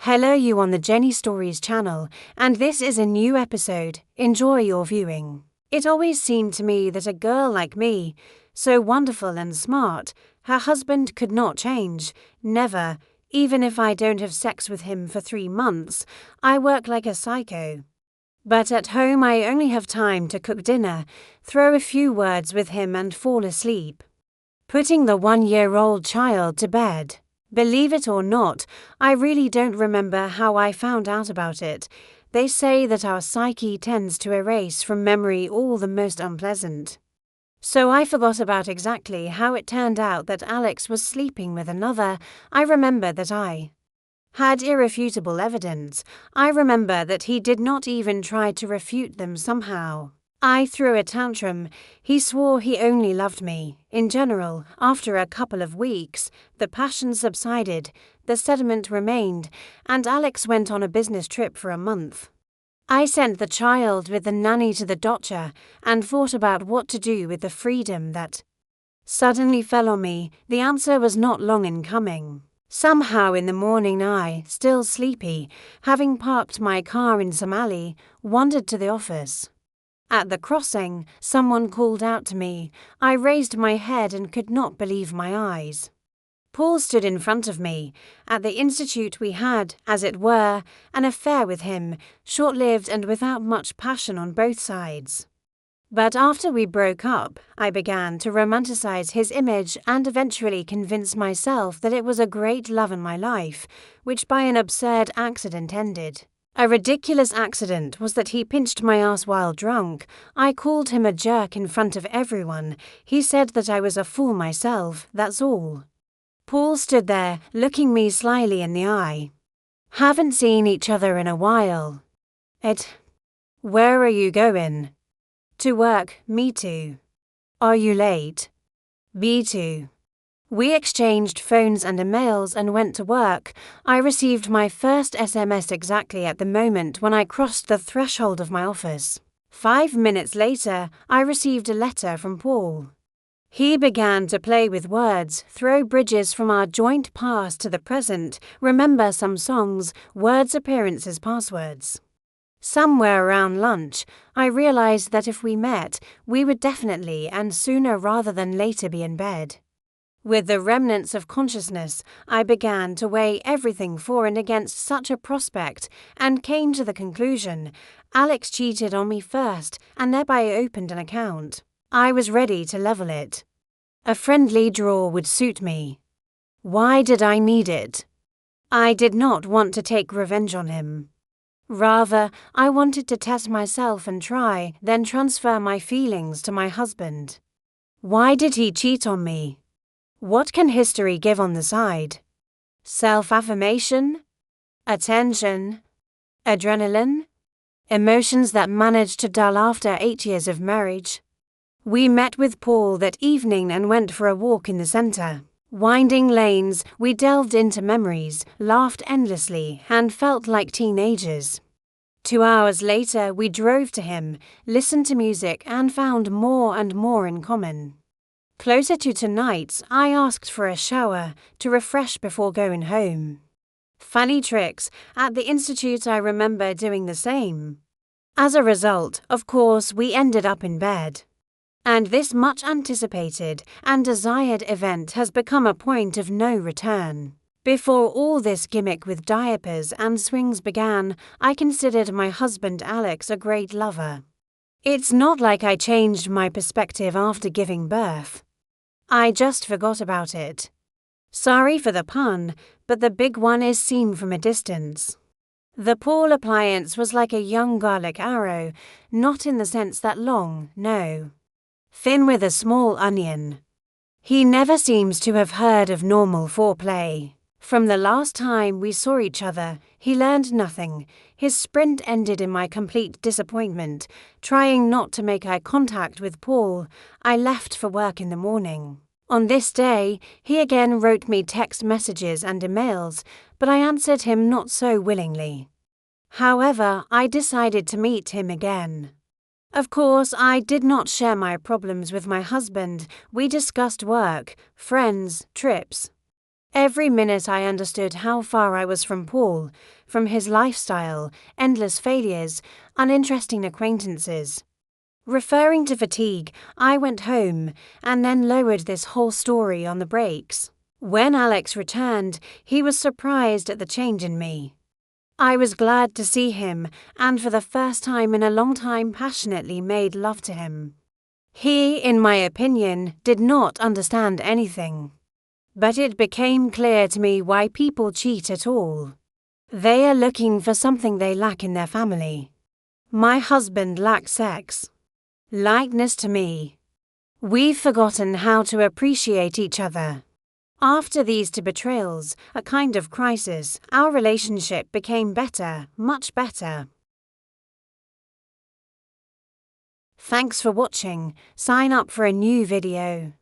Hello, you on the Jenny Stories channel, and this is a new episode. Enjoy your viewing. It always seemed to me that a girl like me, so wonderful and smart, her husband could not change. Never, even if I don't have sex with him for 3 months, I work like a psycho. But at home I only have time to cook dinner, throw a few words with him and fall asleep. Putting the 1-year-old child to bed. Believe it or not, I really don't remember how I found out about it. They say that our psyche tends to erase from memory all the most unpleasant. So I forgot about exactly how it turned out that Alex was sleeping with another. I remember that I had irrefutable evidence. I remember that he did not even try to refute them somehow. I threw a tantrum. He swore he only loved me. In general, after a couple of weeks, the passion subsided, the sediment remained, and Alex went on a business trip for a month. I sent the child with the nanny to the doctor and thought about what to do with the freedom that suddenly fell on me. The answer was not long in coming. Somehow in the morning I, still sleepy, having parked my car in some alley, wandered to the office. At the crossing, someone called out to me. I raised my head and could not believe my eyes. Paul stood in front of me. At the institute we had, as it were, an affair with him, short-lived and without much passion on both sides. But after we broke up, I began to romanticize his image and eventually convince myself that it was a great love in my life, which by an absurd accident ended. A ridiculous accident was that he pinched my ass while drunk. I called him a jerk in front of everyone. He said that I was a fool myself, that's all. Paul stood there, looking me slyly in the eye. Haven't seen each other in a while. Where are you going? To work, me too. Are you late? Me too. We exchanged phones and emails and went to work. I received my first SMS exactly at the moment when I crossed the threshold of my office. 5 minutes later, I received a letter from Paul. He began to play with words, throw bridges from our joint past to the present, remember some songs, words, appearances, passwords. Somewhere around lunch, I realized that if we met, we would definitely and sooner rather than later be in bed. With the remnants of consciousness, I began to weigh everything for and against such a prospect and came to the conclusion Alex cheated on me first and thereby opened an account. I was ready to level it. A friendly draw would suit me. Why did I need it? I did not want to take revenge on him. Rather, I wanted to test myself and try, then transfer my feelings to my husband. Why did he cheat on me? What can history give on the side? Self-affirmation? Attention? Adrenaline? Emotions that managed to dull after 8 years of marriage? We met with Paul that evening and went for a walk in the center. Winding lanes, we delved into memories, laughed endlessly, and felt like teenagers. 2 hours later, we drove to him, listened to music, and found more and more in common. Closer to tonight, I asked for a shower to refresh before going home. Funny tricks, at the institute I remember doing the same. As a result, of course, we ended up in bed. And this much anticipated and desired event has become a point of no return. Before all this gimmick with diapers and swings began, I considered my husband Alex a great lover. It's not like I changed my perspective after giving birth. I just forgot about it. Sorry for the pun, but the big one is seen from a distance. The Paul appliance was like a young garlic arrow, not in the sense that long, no. Thin with a small onion. He never seems to have heard of normal foreplay. From the last time we saw each other, he learned nothing. His sprint ended in my complete disappointment. Trying not to make eye contact with Paul, I left for work in the morning. On this day, he again wrote me text messages and emails, but I answered him not so willingly. However, I decided to meet him again. Of course, I did not share my problems with my husband. We discussed work, friends, trips. Every minute I understood how far I was from Paul, from his lifestyle, endless failures, uninteresting acquaintances. Referring to fatigue, I went home and then lowered this whole story on the brakes. When Alex returned, he was surprised at the change in me. I was glad to see him and for the first time in a long time passionately made love to him. He, in my opinion, did not understand anything. But it became clear to me why people cheat at all. They are looking for something they lack in their family. My husband lacked sex. Lightness to me. We've forgotten how to appreciate each other. After these two betrayals, a kind of crisis, our relationship became better, much better. Thanks for watching. Sign up for a new video.